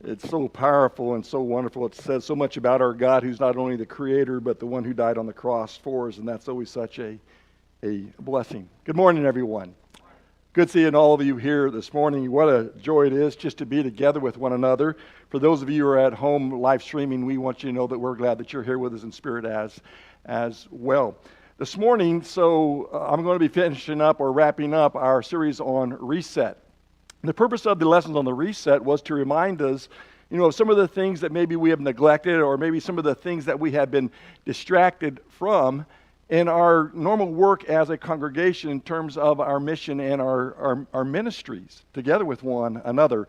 It's so powerful and so wonderful. It says so much about our God, who's not only the creator, but the one who died on the cross for us, and that's always such a blessing. Good morning, everyone. Good seeing all of you here this morning. What a joy it is just to be together with one another. For those of you who are at home live streaming, we want you to know that we're glad that you're here with us in spirit as well. This morning, I'm going to be finishing up or wrapping up our series on reset. And the purpose of the lessons on the reset was to remind us, some of the things that maybe we have neglected, or maybe some of the things that we have been distracted from in our normal work as a congregation in terms of our mission and our ministries together with one another.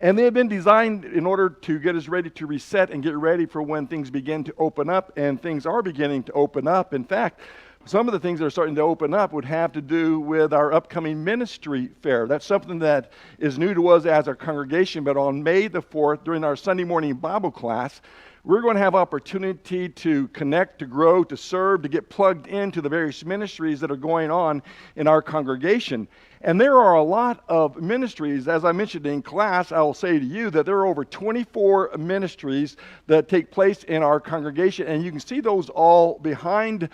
And they have been designed in order to get us ready to reset and get ready for when things begin to open up, and things are beginning to open up. In fact, some of the things that are starting to open up would have to do with our upcoming ministry fair. That's something that is new to us as a congregation, but on May the 4th, during our Sunday morning Bible class, we're going to have opportunity to connect, to grow, to serve, to get plugged into the various ministries that are going on in our congregation. And there are a lot of ministries. As I mentioned in class, I will say to you that there are over 24 ministries that take place in our congregation, and you can see those all behind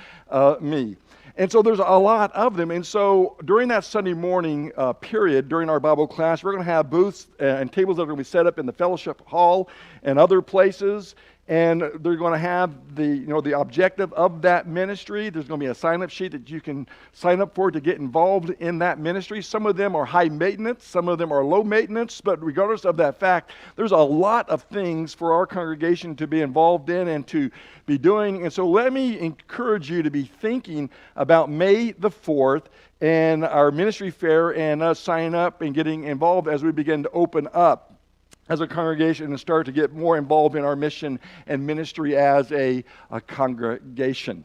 me. And so there's a lot of them. And so during that Sunday morning period, during our Bible class, we're going to have booths and tables that are going to be set up in the fellowship hall and other places. And they're going to have the objective of that ministry. There's going to be a sign-up sheet that you can sign up for to get involved in that ministry. Some of them are high maintenance, some of them are low maintenance, but regardless of that fact, there's a lot of things for our congregation to be involved in and to be doing. And so let me encourage you to be thinking about May the 4th and our ministry fair and us signing up and getting involved as we begin to open up as a congregation and start to get more involved in our mission and ministry as a congregation.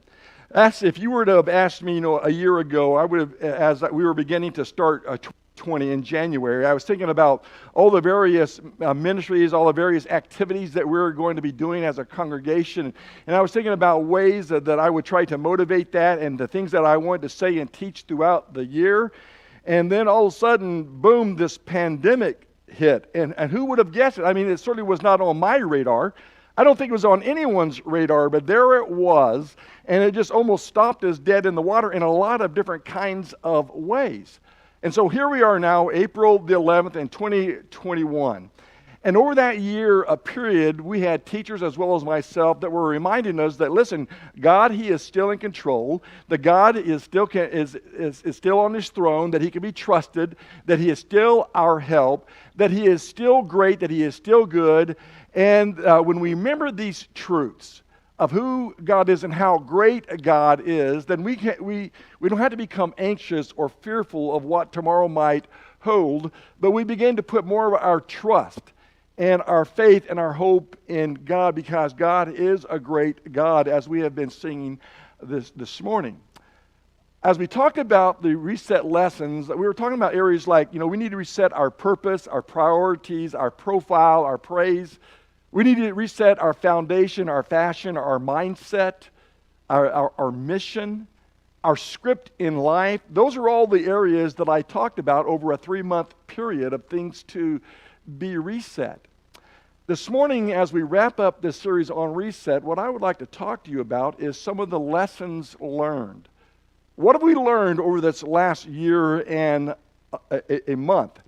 If you were to have asked me, a year ago, I would have, as we were beginning to start 2020 in January, I was thinking about all the various ministries, all the various activities that we're going to be doing as a congregation. And I was thinking about ways that I would try to motivate that and the things that I wanted to say and teach throughout the year. And then all of a sudden, boom, this pandemic hit. And who would have guessed it? I mean, it certainly was not on my radar. I don't think it was on anyone's radar, but there it was. And it just almost stopped us dead in the water in a lot of different kinds of ways. And so here we are now, April the 11th in 2021. And over that year, a period, we had teachers as well as myself that were reminding us that, listen, God, He is still in control, that God is still on His throne, that He can be trusted, that He is still our help, that He is still great, that He is still good. And when we remember these truths of who God is and how great God is, then we don't have to become anxious or fearful of what tomorrow might hold, but we begin to put more of our trust and our faith and our hope in God, because God is a great God, as we have been singing this morning. As we talked about the reset lessons, we were talking about areas like, we need to reset our purpose, our priorities, our profile, our praise. We need to reset our foundation, our fashion, our mindset, our mission, our script in life. Those are all the areas that I talked about over a 3-month period of things to be reset. This morning, as we wrap up this series on reset, what I would like to talk to you about is some of the lessons learned. What have we learned over this last year and a month?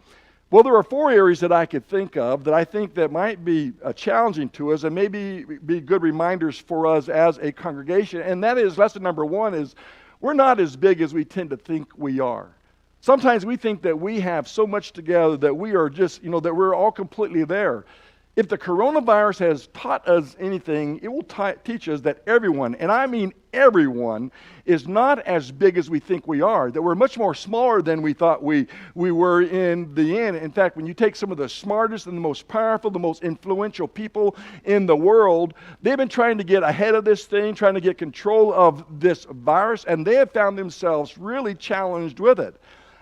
Well, there are 4 areas that I could think of that I think that might be challenging to us and maybe be good reminders for us as a congregation. And that is, lesson number 1 is, we're not as big as we tend to think we are. Sometimes we think that we have so much together that we are just, that we're all completely there. If the coronavirus has taught us anything, it will teach us that everyone, and I mean everyone, is not as big as we think we are, that we're much more smaller than we thought we were in the end. In fact, when you take some of the smartest and the most powerful, the most influential people in the world, they've been trying to get ahead of this thing, trying to get control of this virus, and they have found themselves really challenged with it.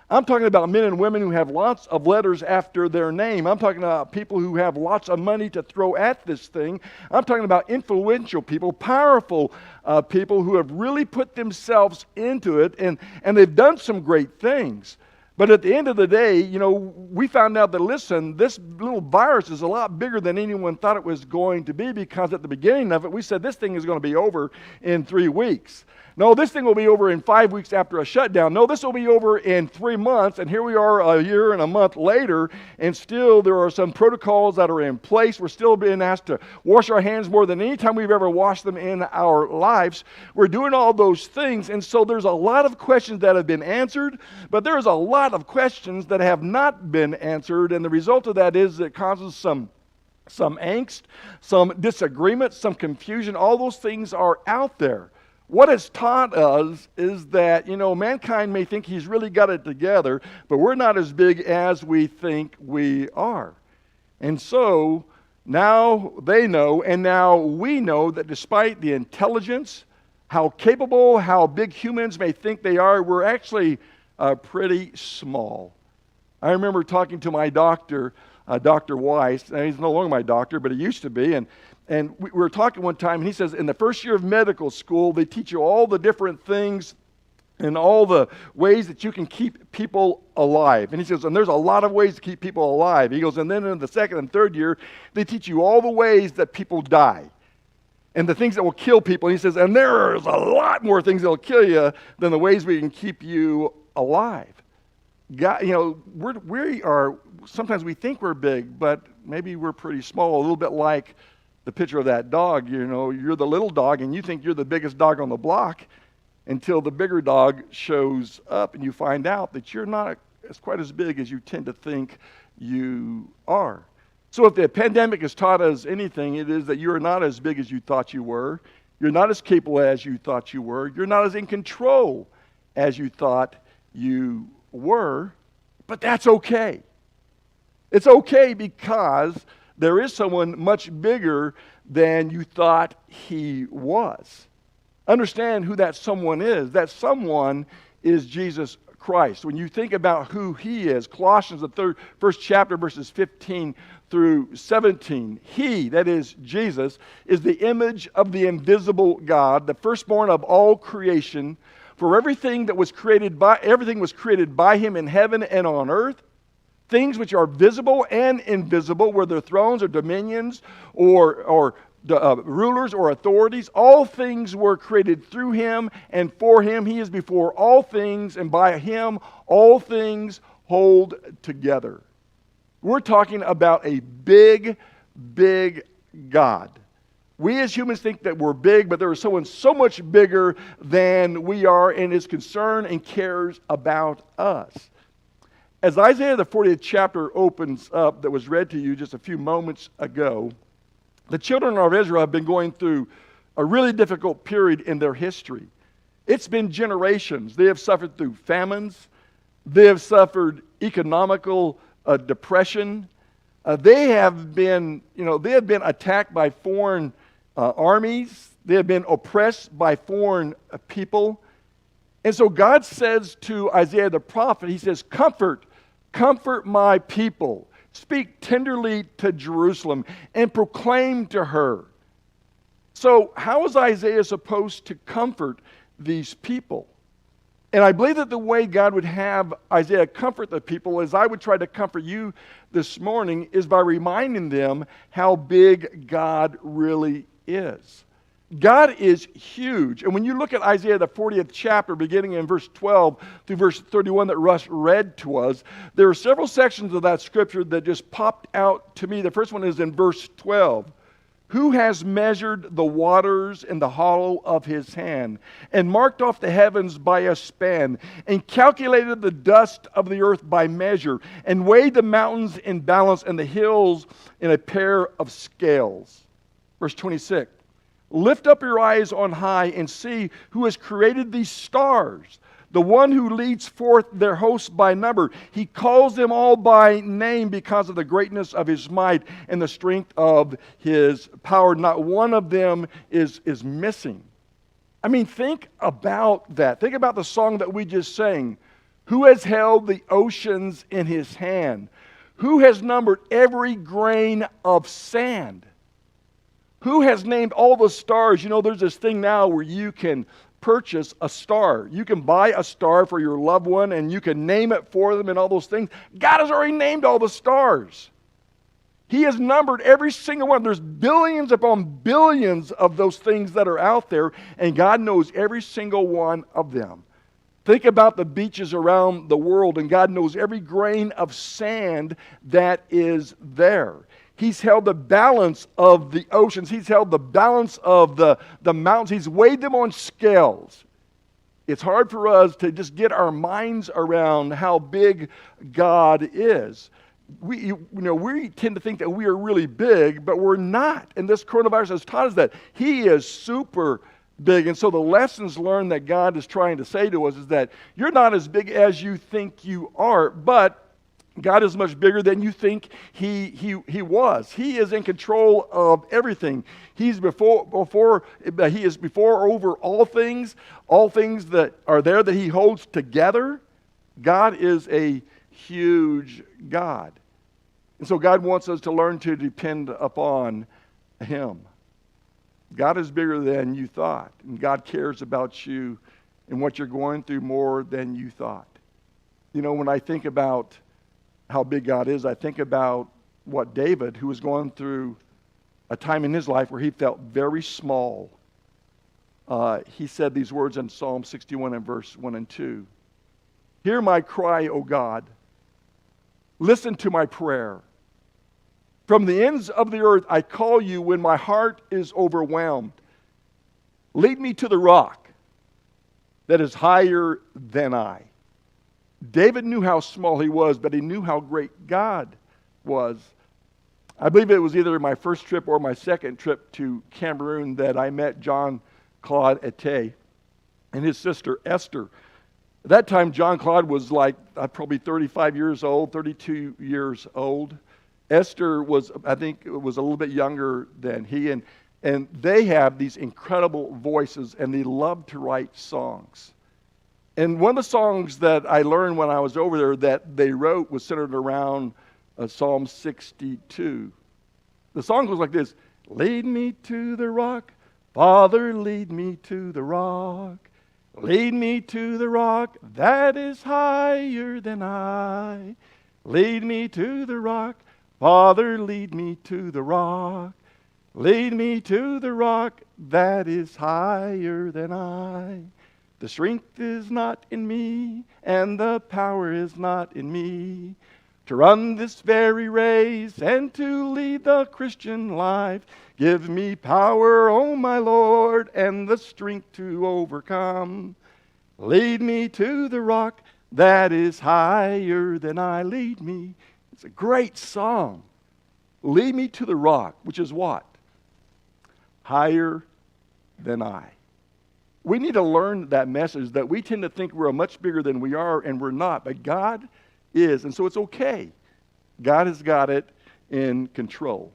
I'm talking about men and women who have lots of letters after their name. I'm talking about people who have lots of money to throw at this thing. I'm talking about influential people, powerful people who have really put themselves into it, and they've done some great things. But at the end of the day, we found out that, listen, this little virus is a lot bigger than anyone thought it was going to be, because at the beginning of it, we said this thing is going to be over in 3 weeks. No, this thing will be over in 5 weeks after a shutdown. No, this will be over in 3 months. And here we are a year and a month later, and still there are some protocols that are in place. We're still being asked to wash our hands more than any time we've ever washed them in our lives. We're doing all those things. And so there's a lot of questions that have been answered, but there's a lot of questions that have not been answered. And the result of that is it causes some angst, some disagreement, some confusion. All those things are out there. What it's taught us is that, mankind may think he's really got it together, but we're not as big as we think we are. And so now they know, and now we know, that despite the intelligence, how capable, how big humans may think they are, we're actually pretty small. I remember talking to my doctor, Dr. Weiss, and he's no longer my doctor, but he used to be, and we were talking one time, and he says, in the first year of medical school, they teach you all the different things and all the ways that you can keep people alive. And he says, and there's a lot of ways to keep people alive. He goes, and then in the second and third year, they teach you all the ways that people die and the things that will kill people. And he says, and there's a lot more things that will kill you than the ways we can keep you alive. God, we are, sometimes we think we're big, but maybe we're pretty small, a little bit like the picture of that dog. You're the little dog and you think you're the biggest dog on the block until the bigger dog shows up and you find out that you're not quite as big as you tend to think you are. So if the pandemic has taught us anything, it is that you are not as big as you thought you were. You're not as capable as you thought you were. You're not as in control as you thought you were. But that's okay. It's okay, because there is someone much bigger than you thought he was. Understand who that someone is. That someone is Jesus Christ. When you think about who he is, Colossians, the first chapter, verses 15 through 17, he, that is Jesus, is the image of the invisible God, the firstborn of all creation. For everything was created by him in heaven and on earth. Things which are visible and invisible, whether thrones or dominions or rulers or authorities, all things were created through him and for him. He is before all things, and by him all things hold together. We're talking about a big, big God. We as humans think that we're big, but there is someone so much bigger than we are and is concerned and cares about us. As Isaiah the 40th chapter opens up, that was read to you just a few moments ago, the children of Israel have been going through a really difficult period in their history. It's been generations. They have suffered through famines. They have suffered economical depression. They have been attacked by foreign armies. They have been oppressed by foreign people. And so God says to Isaiah the prophet, he says, comfort my people. Speak tenderly to Jerusalem and proclaim to her. So how is Isaiah supposed to comfort these people? And I believe that the way God would have Isaiah comfort the people, as I would try to comfort you this morning, is by reminding them how big God really is. God is huge. And when you look at Isaiah the 40th chapter, beginning in verse 12 through verse 31 that Russ read to us, there are several sections of that scripture that just popped out to me. The first one is in verse 12. Who has measured the waters in the hollow of his hand, and marked off the heavens by a span, and calculated the dust of the earth by measure, and weighed the mountains in balance and the hills in a pair of scales? Verse 26. Lift up your eyes on high and see who has created these stars, the one who leads forth their hosts by number. He calls them all by name because of the greatness of his might and the strength of his power. Not one of them is missing. I mean, think about that. Think about the song that we just sang. Who has held the oceans in his hand? Who has numbered every grain of sand? Who has named all the stars? There's this thing now where you can purchase a star. You can buy a star for your loved one and you can name it for them and all those things. God has already named all the stars. He has numbered every single one. There's billions upon billions of those things that are out there, and God knows every single one of them. Think about the beaches around the world, and God knows every grain of sand that is there. He's held the balance of the oceans. He's held the balance of the mountains. He's weighed them on scales. It's hard for us to just get our minds around how big God is. We tend to think that we are really big, but we're not. And this coronavirus has taught us that He is super big. And so the lessons learned that God is trying to say to us is that you're not as big as you think you are, but God is much bigger than you think He was. He is in control of everything. He is before over all things that are there that He holds together. God is a huge God. And so God wants us to learn to depend upon Him. God is bigger than you thought, and God cares about you and what you're going through more than you thought. You know, when I think about how big God is, I think about what David, who was going through a time in his life where he felt very small, he said these words in Psalm 61 and verse 1 and 2. Hear my cry, O God. Listen to my prayer. From the ends of the earth I call you when my heart is overwhelmed. Lead me to the rock that is higher than I. David knew how small he was, but he knew how great God was. I believe it was either my first trip or my second trip to Cameroon that I met John Claude Ete and his sister Esther. At that time, John Claude was like probably 35 years old, 32 years old. Esther was, I think, was a little bit younger than he, and they have these incredible voices, and they love to write songs. And one of the songs that I learned when I was over there that they wrote was centered around Psalm 62. The song goes like this: lead me to the rock, Father, lead me to the rock. Lead me to the rock that is higher than I. Lead me to the rock, Father, lead me to the rock. Lead me to the rock that is higher than I. The strength is not in me, and the power is not in me, to run this very race and to lead the Christian life. Give me power, O my Lord, and the strength to overcome. Lead me to the rock that is higher than I. Lead me. It's a great song. Lead me to the rock, which is what? Higher than I. We need to learn that message that we tend to think we're much bigger than we are, and we're not. But God is, and so it's okay. God has got it in control.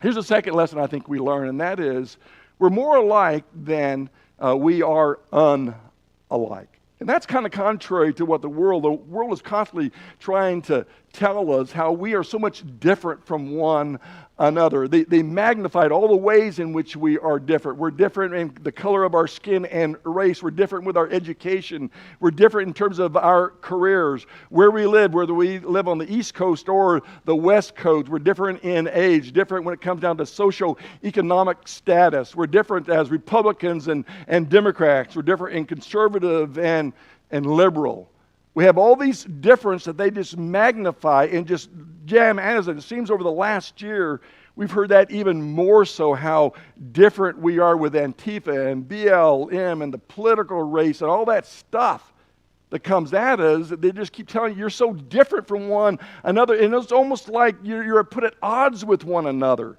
Here's a second lesson I think we learn, and that is we're more alike than we are unalike. And that's kind of contrary to what the world is constantly trying to tell us, how we are so much different from one another. They magnified all the ways in which we are different. We're different in the color of our skin and race. We're different with our education. We're different in terms of our careers, where we live, whether we live on the East Coast or the West Coast. We're different in age, different when it comes down to social economic status. We're different as Republicans and Democrats. We're different in conservative and liberal. We have all these differences that they just magnify and just jam at us. And it seems over the last year, we've heard that even more so, how different we are with Antifa and BLM and the political race and all that stuff that comes at us. They just keep telling you, you're so different from one another. And it's almost like you're put at odds with one another.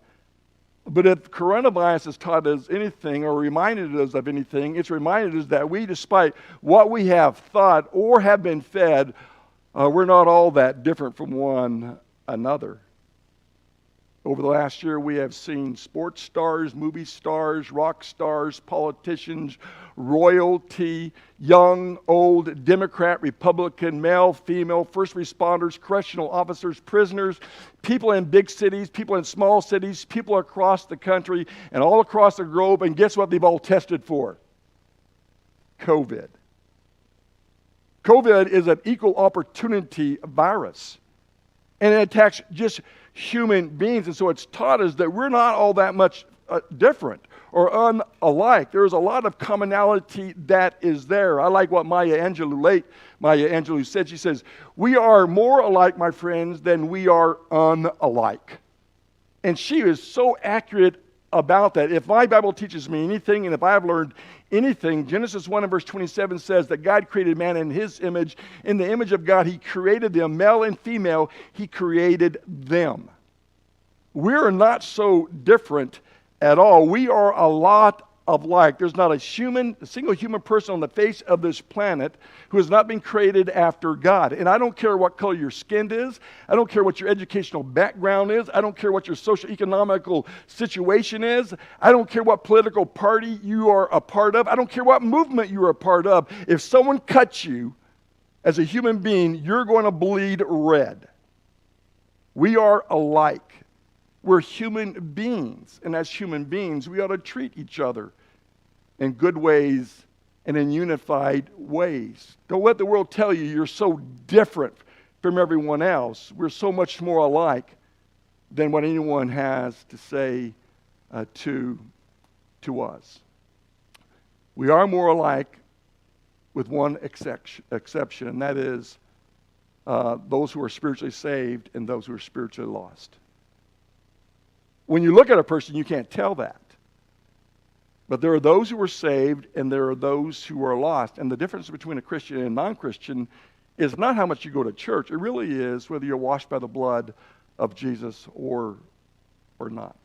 But if coronavirus has taught us anything or reminded us of anything, it's reminded us that we, despite what we have thought or have been fed, we're not all that different from one another. Over the last year, we have seen sports stars, movie stars, rock stars, politicians, royalty, young, old, Democrat, Republican, male, female, first responders, correctional officers, prisoners, people in big cities, people in small cities, people across the country and all across the globe. And guess what they've all tested for? COVID. COVID is an equal opportunity virus, and it attacks just human beings. And so it's taught us that we're not all that much different or unalike. There's a lot of commonality that is there. I like what Maya Angelou said. She says, "We are more alike, my friends, than we are unalike." And she is so accurate about that. If my Bible teaches me anything, and if I have learned anything, Genesis 1 and verse 27 says that God created man in his image. In the image of God, he created them, male and female, he created them. We're not so different at all. We are a lot of like. There's not a single human person on the face of this planet who has not been created after God. And I don't care what color your skin is. I don't care what your educational background is. I don't care what your socio-economical situation is. I don't care what political party you are a part of. I don't care what movement you are a part of. If someone cuts you as a human being, you're going to bleed red. We are alike. We're human beings, and as human beings, we ought to treat each other in good ways and in unified ways. Don't let the world tell you you're so different from everyone else. We're so much more alike than what anyone has to say to us. We are more alike with one exception, and that is those who are spiritually saved and those who are spiritually lost. When you look at a person, you can't tell that. But there are those who are saved and there are those who are lost. And the difference between a Christian and a non-Christian is not how much you go to church. It really is whether you're washed by the blood of Jesus or not.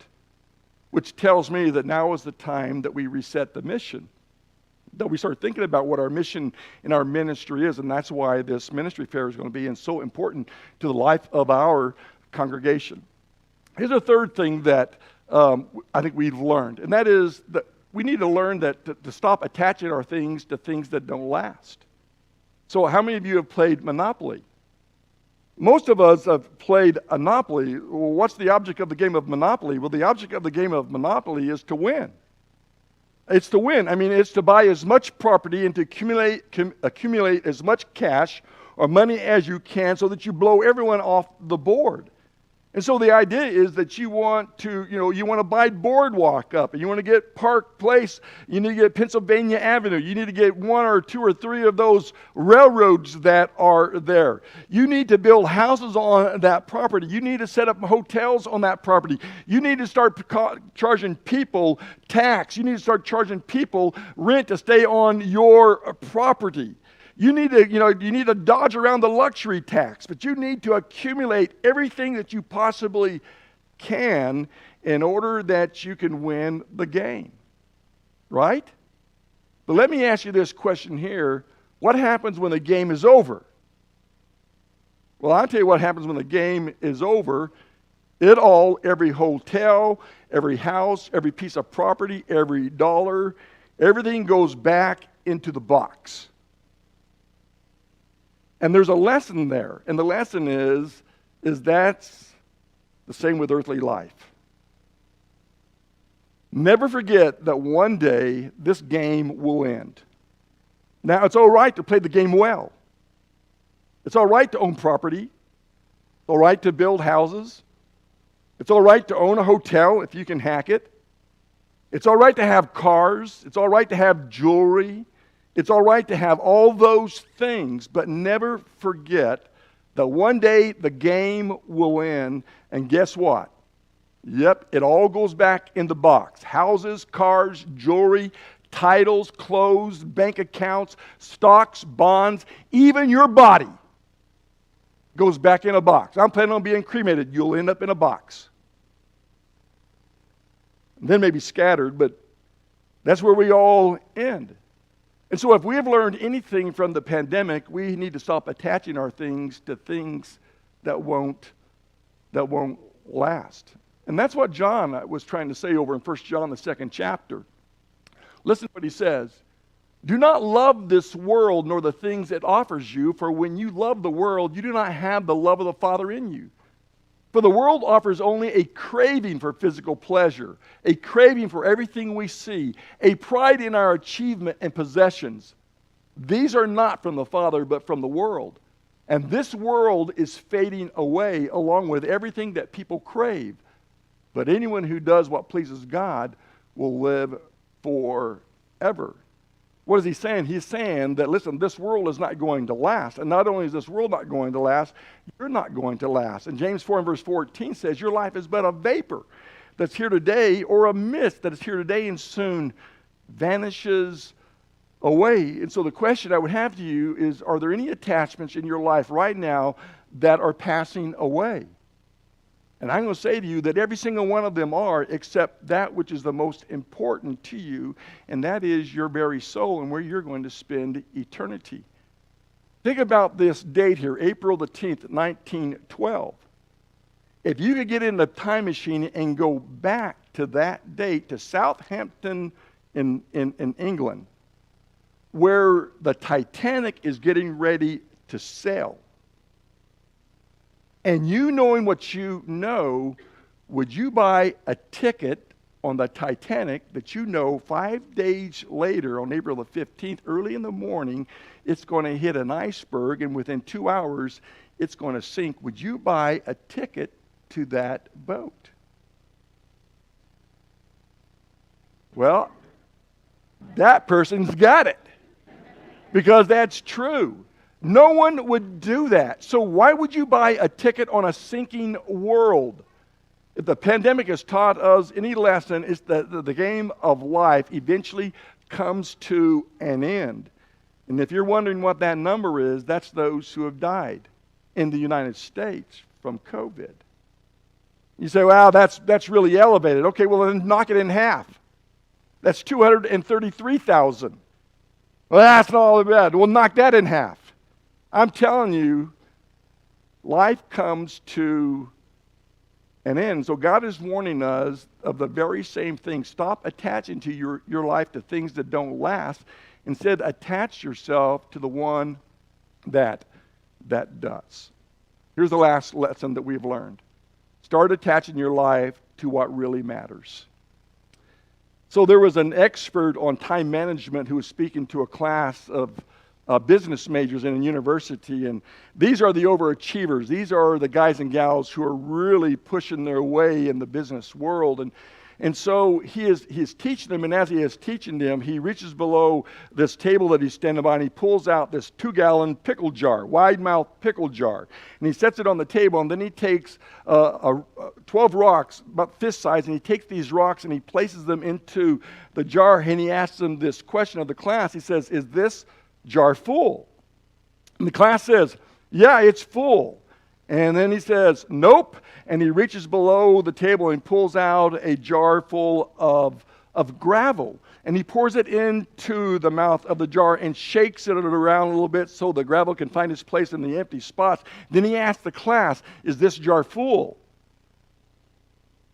Which tells me that now is the time that we reset the mission. That we start thinking about what our mission in our ministry is. And that's why this ministry fair is going to be so important to the life of our congregation. Here's a third thing that I think we've learned, and that is that we need to learn that to stop attaching our things to things that don't last. So how many of you have played Monopoly? Most of us have played Monopoly. Well, what's the object of the game of Monopoly? Well, the object of the game of Monopoly is to win. It's to win. I mean, it's to buy as much property and to accumulate as much cash or money as you can so that you blow everyone off the board. And so the idea is that you want to buy Boardwalk up, and you want to get Park Place, you need to get Pennsylvania Avenue, you need to get one or two or three of those railroads that are there. You need to build houses on that property. You need to set up hotels on that property. You need to start charging people tax. You need to start charging people rent to stay on your property. You need to dodge around the luxury tax, but you need to accumulate everything that you possibly can in order that you can win the game. Right? But let me ask you this question here. What happens when the game is over? Well, I'll tell you what happens when the game is over. Every hotel, every house, every piece of property, every dollar, everything goes back into the box. And there's a lesson there. And the lesson is that's the same with earthly life. Never forget that one day this game will end. Now, it's all right to play the game well. It's all right to own property. It's all right to build houses. It's all right to own a hotel if you can hack it. It's all right to have cars. It's all right to have jewelry. It's all right to have all those things, but never forget that one day the game will end, and guess what? Yep, it all goes back in the box. Houses, cars, jewelry, titles, clothes, bank accounts, stocks, bonds, even your body goes back in a box. I'm planning on being cremated. You'll end up in a box. And then maybe scattered, but that's where we all end. And so if we have learned anything from the pandemic, we need to stop attaching our things to things that won't last. And that's what John was trying to say over in 1 John, the 2nd chapter. Listen to what he says. Do not love this world nor the things it offers you, for when you love the world, you do not have the love of the Father in you. For the world offers only a craving for physical pleasure, a craving for everything we see, a pride in our achievement and possessions. These are not from the Father, but from the world. And this world is fading away along with everything that people crave. But anyone who does what pleases God will live forever. What is he saying? He's saying that, listen, this world is not going to last. And not only is this world not going to last, you're not going to last. And James 4 and verse 14 says, your life is but a vapor that's here today, or a mist that is here today and soon vanishes away. And so the question I would have to you is, are there any attachments in your life right now that are passing away? And I'm going to say to you that every single one of them are, except that which is the most important to you, and that is your very soul and where you're going to spend eternity. Think about this date here, April the 10th, 1912. If you could get in the time machine and go back to that date, to Southampton in England, where the Titanic is getting ready to sail, and you knowing what you know, would you buy a ticket on the Titanic that you know 5 days later, on April the 15th, early in the morning, it's going to hit an iceberg, and within 2 hours, it's going to sink? Would you buy a ticket to that boat? Well, that person's got it, because that's true. No one would do that. So why would you buy a ticket on a sinking world? If the pandemic has taught us any lesson, it's that the game of life eventually comes to an end. And if you're wondering what that number is, that's those who have died in the United States from COVID. You say, wow, that's really elevated. Okay, well, then knock it in half. That's 233,000. Well, that's not all bad. We'll knock that in half. I'm telling you, life comes to an end. So God is warning us of the very same thing. Stop attaching to your life to things that don't last. Instead, attach yourself to the one that does. Here's the last lesson that we've learned. Start attaching your life to what really matters. So there was an expert on time management who was speaking to a class of business majors in a university, and these are the overachievers. These are the guys and gals who are really pushing their way in the business world. And so he is teaching them, and as he is teaching them, he reaches below this table that he's standing by, and he pulls out this 2-gallon pickle jar, wide-mouth pickle jar, and he sets it on the table, and then he takes 12 rocks, about fist size, and he takes these rocks and he places them into the jar, and he asks them this question of the class. He says, is this jar full? And the class says, yeah, it's full. And then he says, nope. And he reaches below the table and pulls out a jar full of gravel. And he pours it into the mouth of the jar and shakes it around a little bit so the gravel can find its place in the empty spots. Then he asks the class, is this jar full?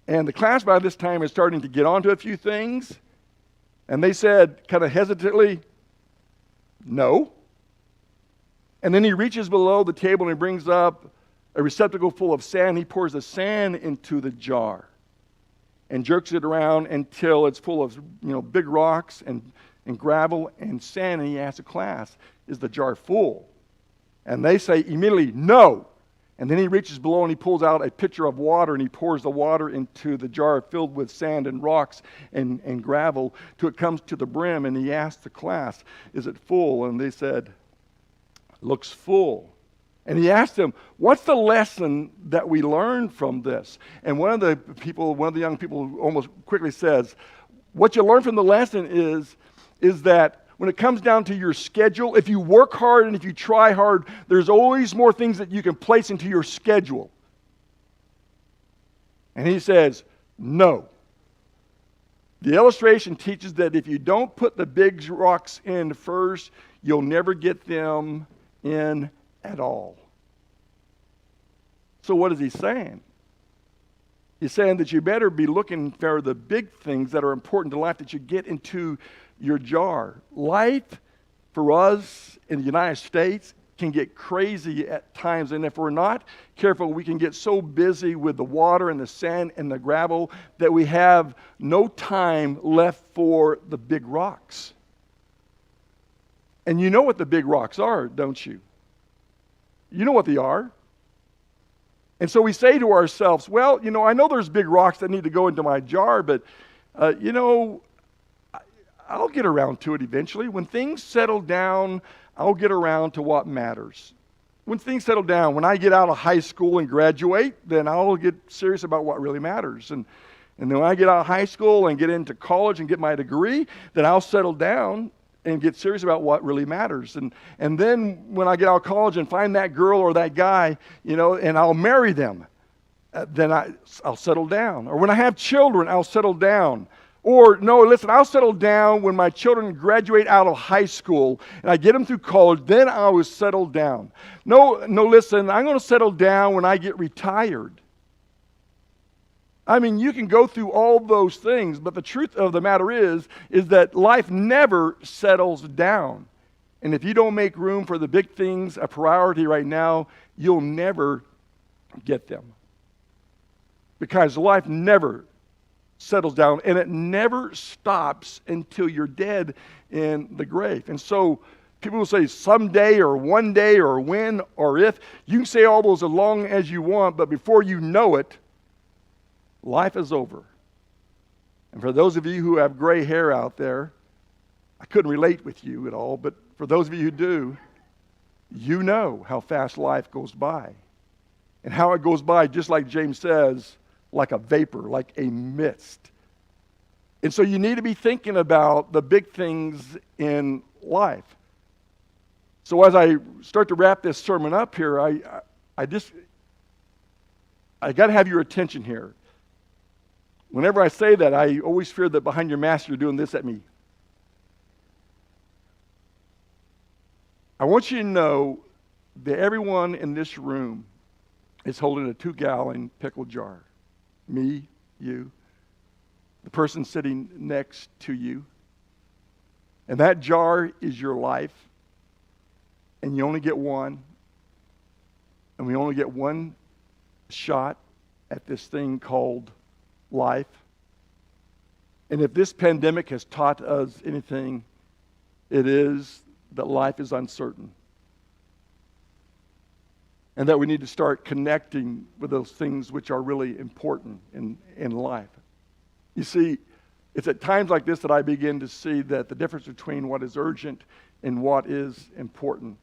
And the class by this time is starting to get onto a few things. And they said, kind of hesitantly, no. And then he reaches below the table and he brings up a receptacle full of sand. He pours the sand into the jar and jerks it around until it's full of big rocks and gravel and sand. And he asks the class, is the jar full? And they say immediately, no. And then he reaches below and he pulls out a pitcher of water and he pours the water into the jar filled with sand and rocks and gravel till it comes to the brim. And he asks the class, is it full? And they said, looks full. And he asked them, what's the lesson that we learned from this? And one of the young people almost quickly says, what you learn from the lesson is that when it comes down to your schedule, if you work hard and if you try hard, there's always more things that you can place into your schedule. And he says, no. The illustration teaches that if you don't put the big rocks in first, you'll never get them in at all. So what is he saying? He's saying that you better be looking for the big things that are important to life that you get into your jar. Life for us in the United States can get crazy at times, and if we're not careful, we can get so busy with the water and the sand and the gravel that we have no time left for the big rocks. And you know what the big rocks are, don't you? You know what they are. And so we say to ourselves, well, I know there's big rocks that need to go into my jar, but, I'll get around to it eventually. When things settle down, I'll get around to what matters. When things settle down, when I get out of high school and graduate, then I'll get serious about what really matters. And then when I get out of high school and get into college and get my degree, then I'll settle down and get serious about what really matters. And then when I get out of college and find that girl or that guy, and I'll marry them, then I'll settle down. Or when I have children, I'll settle down. Or, no, listen, I'll settle down when my children graduate out of high school and I get them through college, then I will settle down. No, listen, I'm going to settle down when I get retired. I mean, you can go through all those things, but the truth of the matter is that life never settles down. And if you don't make room for the big things a priority right now, you'll never get them. Because life never settles down, and it never stops until you're dead in the grave. And so people will say someday or one day or when or if. You can say all those as long as you want, but before you know it, life is over. And for those of you who have gray hair out there, I couldn't relate with you at all, but for those of you who do, you know how fast life goes by. And how it goes by, just like James says, like a vapor, like a mist. And so you need to be thinking about the big things in life. So as I start to wrap this sermon up here, I got to have your attention here. Whenever I say that, I always fear that behind your mask you're doing this at me. I want you to know that everyone in this room is holding a 2-gallon pickle jar. Me, you, the person sitting next to you. And that jar is your life. And you only get one. And we only get one shot at this thing called life. And if this pandemic has taught us anything, it is that life is uncertain. And that we need to start connecting with those things which are really important in life. You see, it's at times like this that I begin to see that the difference between what is urgent and what is important.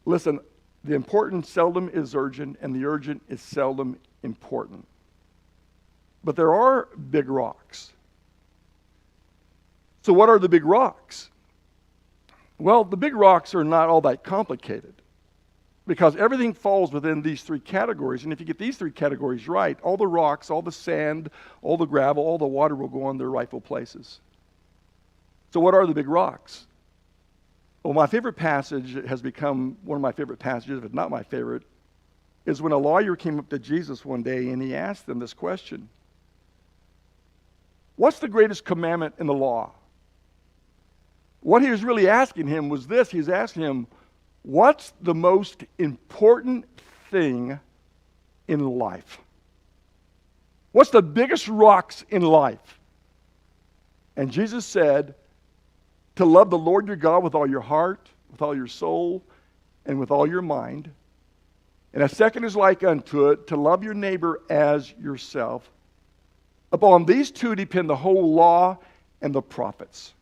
Listen, the important seldom is urgent, and the urgent is seldom important. But there are big rocks. So what are the big rocks? Well, the big rocks are not all that complicated. Because everything falls within these 3 categories. And if you get these 3 categories right, all the rocks, all the sand, all the gravel, all the water will go on their rightful places. So what are the big rocks? Well, my favorite passage has become one of my favorite passages, if not my favorite, is when a lawyer came up to Jesus one day and he asked him this question. What's the greatest commandment in the law? What he was really asking him was this. He was asking him, what's the most important thing in life? What's the biggest rocks in life? And Jesus said, to love the Lord your God with all your heart, with all your soul, and with all your mind. And a second is like unto it, to love your neighbor as yourself. Upon these 2 depend the whole law and the prophets.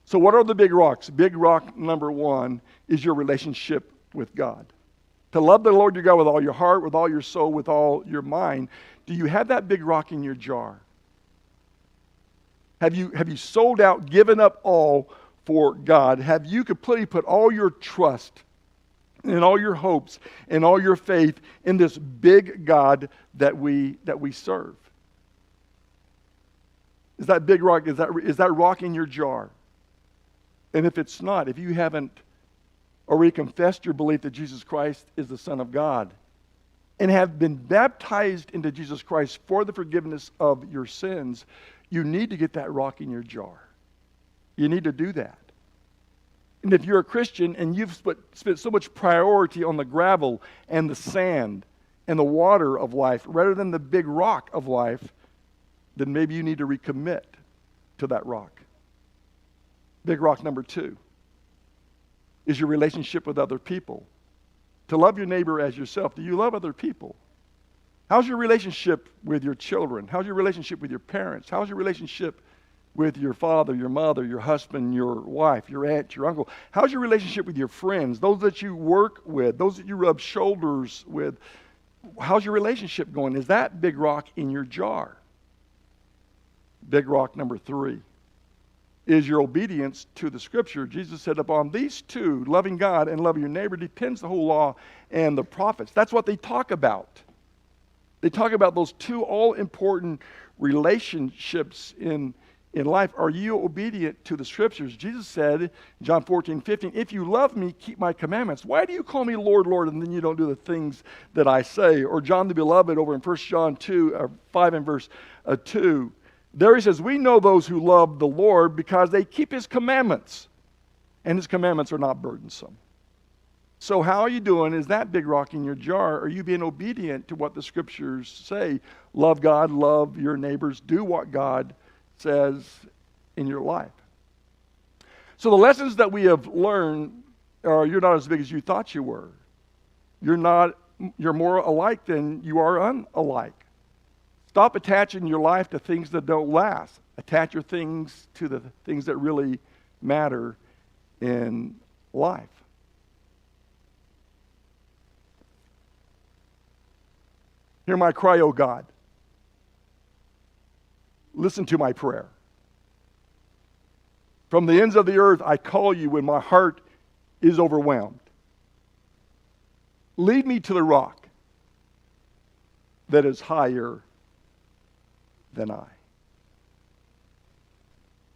So what are the big rocks? Big rock number 1 is your relationship with God. To love the Lord your God with all your heart, with all your soul, with all your mind. Do you have that big rock in your jar? Have you sold out, given up all for God? Have you completely put all your trust and all your hopes and all your faith in this big God that we serve? Is that big rock, is that rock in your jar? And if it's not, if you haven't already confessed your belief that Jesus Christ is the Son of God and have been baptized into Jesus Christ for the forgiveness of your sins, you need to get that rock in your jar. You need to do that. And if you're a Christian and you've spent so much priority on the gravel and the sand and the water of life rather than the big rock of life, then maybe you need to recommit to that rock. Big rock number 2 is your relationship with other people. To love your neighbor as yourself. Do you love other people? How's your relationship with your children? How's your relationship with your parents? How's your relationship with your father, your mother, your husband, your wife, your aunt, your uncle? How's your relationship with your friends, those that you work with, those that you rub shoulders with? How's your relationship going? Is that big rock in your jar? Big rock number 3 is your obedience to the Scripture. Jesus said, upon these two, loving God and loving your neighbor, depends the whole law and the prophets. That's what they talk about. They talk about those two all-important relationships in life. Are you obedient to the Scriptures? Jesus said, John 14:15, if you love me, keep my commandments. Why do you call me Lord, Lord, and then you don't do the things that I say? Or John the Beloved over in 1 John 5 and verse 2. There he says, we know those who love the Lord because they keep his commandments. And his commandments are not burdensome. So how are you doing? Is that big rock in your jar? Are you being obedient to what the Scriptures say? Love God, love your neighbors, do what God says in your life. So the lessons that we have learned are you're not as big as you thought you were. You're more alike than you are unalike. Stop attaching your life to things that don't last. Attach your things to the things that really matter in life. Hear my cry, O God. Listen to my prayer. From the ends of the earth I call you when my heart is overwhelmed. Lead me to the rock that is higher than I.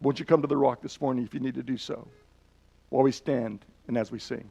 Won't you come to the rock this morning if you need to do so, while we stand and as we sing.